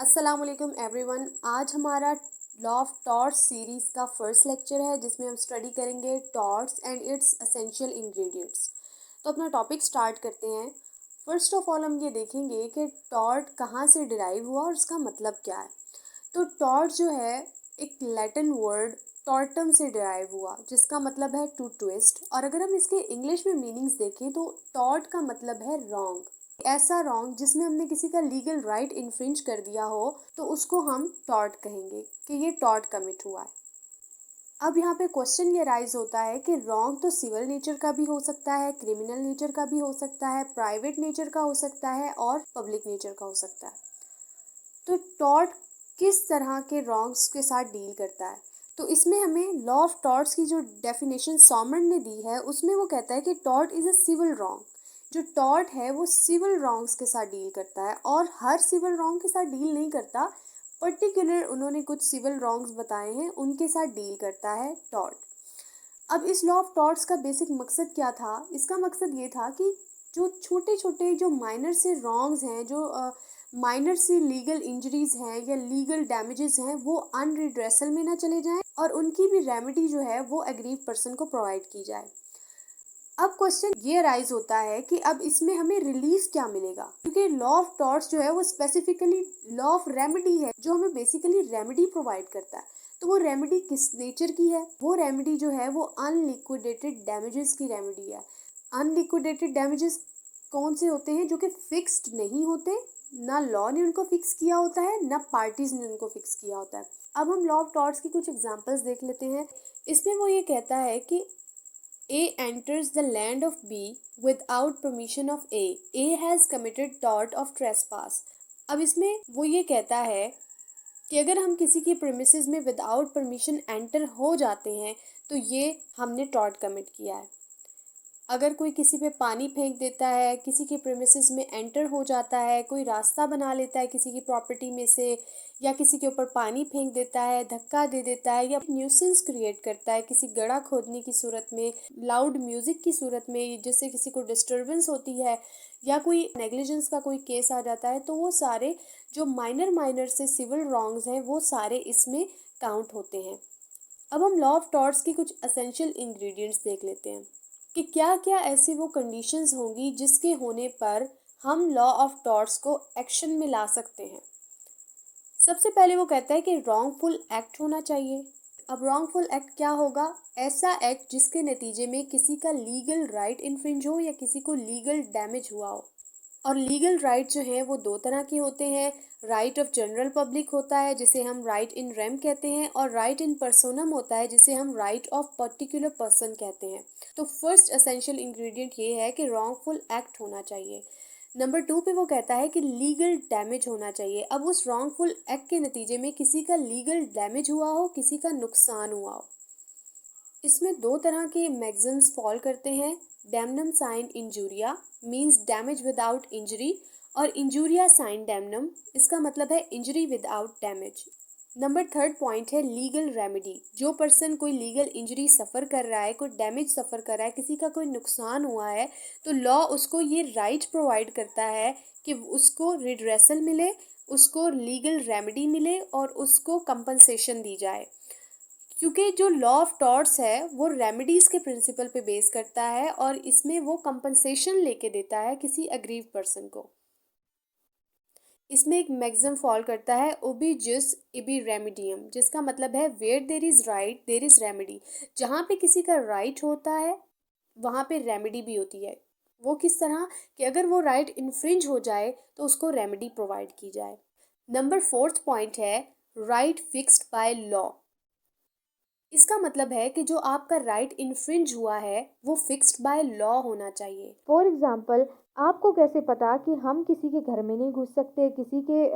अस्सलाम वालेकुम एवरीवन। आज हमारा लॉ ऑफ टॉर्ट्स सीरीज़ का फर्स्ट लेक्चर है जिसमें हम स्टडी करेंगे torts and it's essential ingredients. तो अपना टॉपिक स्टार्ट करते हैं। फर्स्ट ऑफ ऑल हम ये देखेंगे कि टॉर्ट कहाँ से डिराइव हुआ और उसका मतलब क्या है। तो टॉर्ट जो है एक लैटिन वर्ड टॉर्टम से डिराइव हुआ जिसका मतलब है टू ट्विस्ट। और अगर हम इसके इंग्लिश में मीनिंग्स देखें तो टॉर्ट का मतलब है रॉन्ग। ऐसा रॉन्ग जिसमें हमने किसी का लीगल राइट इन्फ्रिंज कर दिया हो तो उसको हम टॉर्ट कहेंगे कि ये टॉर्ट कमिट हुआ है। अब यहाँ पे क्वेश्चन ये राइज होता है कि रॉन्ग तो सिविल नेचर का भी हो सकता है, क्रिमिनल नेचर का भी हो सकता है, प्राइवेट नेचर का हो सकता है और पब्लिक नेचर का हो सकता है। तो टॉर्ट किस तरह के रॉन्ग्स के साथ डील करता है? तो इसमें हमें लॉ ऑफ टॉर्ट्स की जो डेफिनेशन सॉमन ने दी है उसमें वो कहता है कि tort is a civil wrong. जो टॉर्ट है वो सिविल रॉन्ग्स के साथ डील करता है और हर सिविल रॉन्ग के साथ डील नहीं करता, पर्टिकुलर उन्होंने कुछ सिविल रॉन्ग्स बताए हैं उनके साथ डील करता है टॉर्ट। अब इस लॉ ऑफ टॉर्ट्स का बेसिक मकसद क्या था? इसका मकसद ये था कि जो छोटे छोटे जो माइनर से रॉन्ग्स हैं, जो माइनर सी लीगल इंजरीज हैं या लीगल डैमेजेस हैं, वो अनरिड्रेसल में ना चले जाएं और उनकी भी रेमेडी जो है वो एग्रीव पर्सन को प्रोवाइड की जाए। अब क्वेश्चन ये राइज होता है कि अब इसमें हमें रिलीफ क्या मिलेगा, क्योंकि लॉ ऑफ टॉर्ट्स जो है वो स्पेसिफिकली लॉ ऑफ रेमेडी है जो हमें बेसिकली रेमेडी प्रोवाइड करता है। तो वो रेमेडी किस नेचर की है? वो रेमेडी जो है वो अनलिक्विडेटेड डैमेजेस की रेमेडी है। अनलिक्विडेटेड डैमेजेस कौन से होते हैं? जो कि फिक्स्ड नहीं होते, ना लॉ ने उनको फिक्स किया होता है ना पार्टीज ने उनको फिक्स किया होता है। अब हम लॉ ऑफ टॉर्ट्स की कुछ एग्जांपल्स देख लेते हैं। इसमें वो ये कहता है कि A enters the land of B without permission of A. A has committed tort of trespass. अब इसमें वो ये कहता है कि अगर हम किसी की प्रीमिसेस में विदाउट परमिशन एंटर हो जाते हैं तो ये हमने टॉर्ट कमिट किया है। अगर कोई किसी पे पानी फेंक देता है, किसी के प्रीमिसेस में एंटर हो जाता है, कोई रास्ता बना लेता है किसी की प्रॉपर्टी में से, या किसी के ऊपर पानी फेंक देता है, धक्का दे देता है, या न्यूसेंस क्रिएट करता है किसी गड्ढा खोदने की सूरत में, लाउड म्यूजिक की सूरत में जिससे किसी को डिस्टरबेंस होती है, या कोई नेग्लिजेंस का कोई केस आ जाता है, तो वो सारे जो माइनर माइनर से सिविल रॉन्ग्स हैं वो सारे इसमें काउंट होते हैं। अब हम लॉ ऑफ टॉर्ट्स की कुछ असेंशियल इंग्रेडिएंट्स देख लेते हैं कि क्या क्या ऐसी वो कंडीशंस होंगी जिसके होने पर हम लॉ ऑफ टॉर्ट्स को एक्शन में ला सकते हैं। सबसे पहले वो कहता है कि रॉन्गफुल एक्ट होना चाहिए। अब रॉन्गफुल एक्ट क्या होगा? ऐसा एक्ट जिसके नतीजे में किसी का लीगल राइट इन्फ्रिंज हो या किसी को लीगल डैमेज हुआ हो। और लीगल राइट जो है वो दो तरह के होते हैं। राइट ऑफ जनरल पब्लिक होता है जिसे हम राइट इन रेम कहते हैं, और राइट इन पर्सोनम होता है जिसे हम राइट ऑफ पर्टिकुलर पर्सन कहते हैं। तो फर्स्ट एसेंशियल इंग्रेडिएंट ये है कि रॉन्गफुल एक्ट होना चाहिए। नंबर 2 पे वो कहता है कि लीगल डैमेज होना चाहिए। अब उस रॉन्गफुल एक्ट के नतीजे में किसी का लीगल डैमेज हुआ हो, किसी का नुकसान हुआ हो। इसमें दो तरह के मैगज़म्स फॉल करते हैं। डैमनम साइन इंजूरिया मींस डैमेज विदाउट इंजरी, और इंजूरिया साइन डैमनम, इसका मतलब है injury without damage. Number 3 point है लीगल रेमेडी। जो पर्सन कोई लीगल इंजरी सफ़र कर रहा है, कोई डैमेज सफ़र कर रहा है, किसी का कोई नुकसान हुआ है, तो लॉ उसको ये राइट प्रोवाइड करता है कि उसको रिड्रेसल मिले, उसको लीगल रेमेडी मिले और उसको कंपनसेशन दी जाए। क्योंकि जो लॉ ऑफ टॉर्ट्स है वो रेमेडीज के प्रिंसिपल पे बेस करता है और इसमें वो कंपनसेशन लेके देता है किसी अग्रीव पर्सन को। इसमें एक मैक्सिम फॉल करता है ओबी जिस इबी रेमिडियम, जिसका मतलब है where there is right there is remedy. जहाँ पे किसी का राइट होता है वहाँ पे रेमेडी भी होती है। वो किस तरह कि अगर वो राइट इन्फ्रिंज हो जाए तो उसको रेमेडी प्रोवाइड की जाए। नंबर 4 पॉइंट है राइट फिक्स्ड बाय लॉ। इसका मतलब है कि जो आपका राइट इन्फ्रिंज हुआ है वो फिक्स्ड बाय लॉ होना चाहिए। फॉर एग्जाम्पल, आपको कैसे पता कि हम किसी के घर में नहीं घुस सकते, किसी के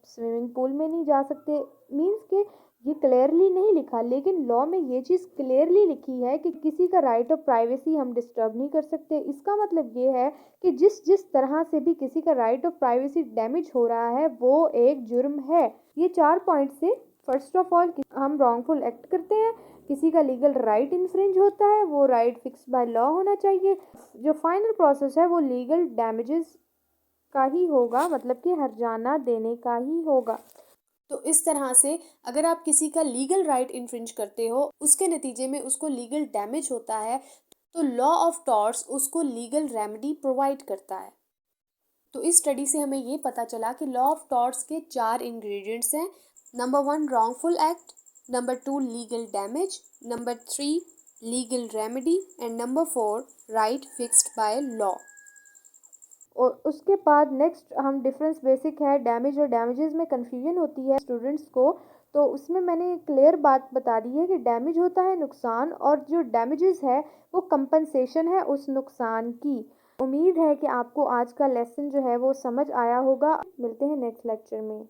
स्विमिंग पूल में नहीं जा सकते? मीन्स के ये क्लियरली नहीं लिखा, लेकिन लॉ में ये चीज़ क्लियरली लिखी है कि किसी का राइट ऑफ प्राइवेसी हम डिस्टर्ब नहीं कर सकते। इसका मतलब ये है कि जिस जिस तरह से भी किसी का राइट ऑफ प्राइवेसी डैमेज हो रहा है वो एक जुर्म है। ये 4 पॉइंट से फर्स्ट ऑफ ऑल हम रॉन्गफुल एक्ट करते हैं, किसी का लीगल राइट इन्फ्रिंज होता है, वो राइट फिक्स बाय लॉ होना चाहिए, जो फाइनल प्रोसेस है वो लीगल डैमेजेस का ही होगा, मतलब कि हर्जाना देने का ही होगा। तो इस तरह से अगर आप किसी का लीगल राइट इन्फ्रिंज करते हो, उसके नतीजे में उसको लीगल डैमेज होता है, तो लॉ ऑफ टॉर्ट्स उसको लीगल रेमेडी प्रोवाइड करता है। तो इस स्टडी से हमें ये पता चला कि लॉ ऑफ टॉर्ट्स के 4 इंग्रेडिएंट्स हैं। Number 1 wrongful act, number 2 legal damage, number 3 legal remedy and number 4 right fixed by law. और उसके बाद नेक्स्ट हम डिफरेंस बेसिक है डैमेज और डैमेजेस में कन्फ्यूजन होती है स्टूडेंट्स को, तो उसमें मैंने क्लियर बात बता दी है कि डैमेज होता है नुकसान, और जो डैमेजेस है वो कंपनसेशन है उस नुकसान की। उम्मीद है कि आपको आज का लेसन जो है वो समझ आया होगा। मिलते हैं नेक्स्ट लेक्चर में।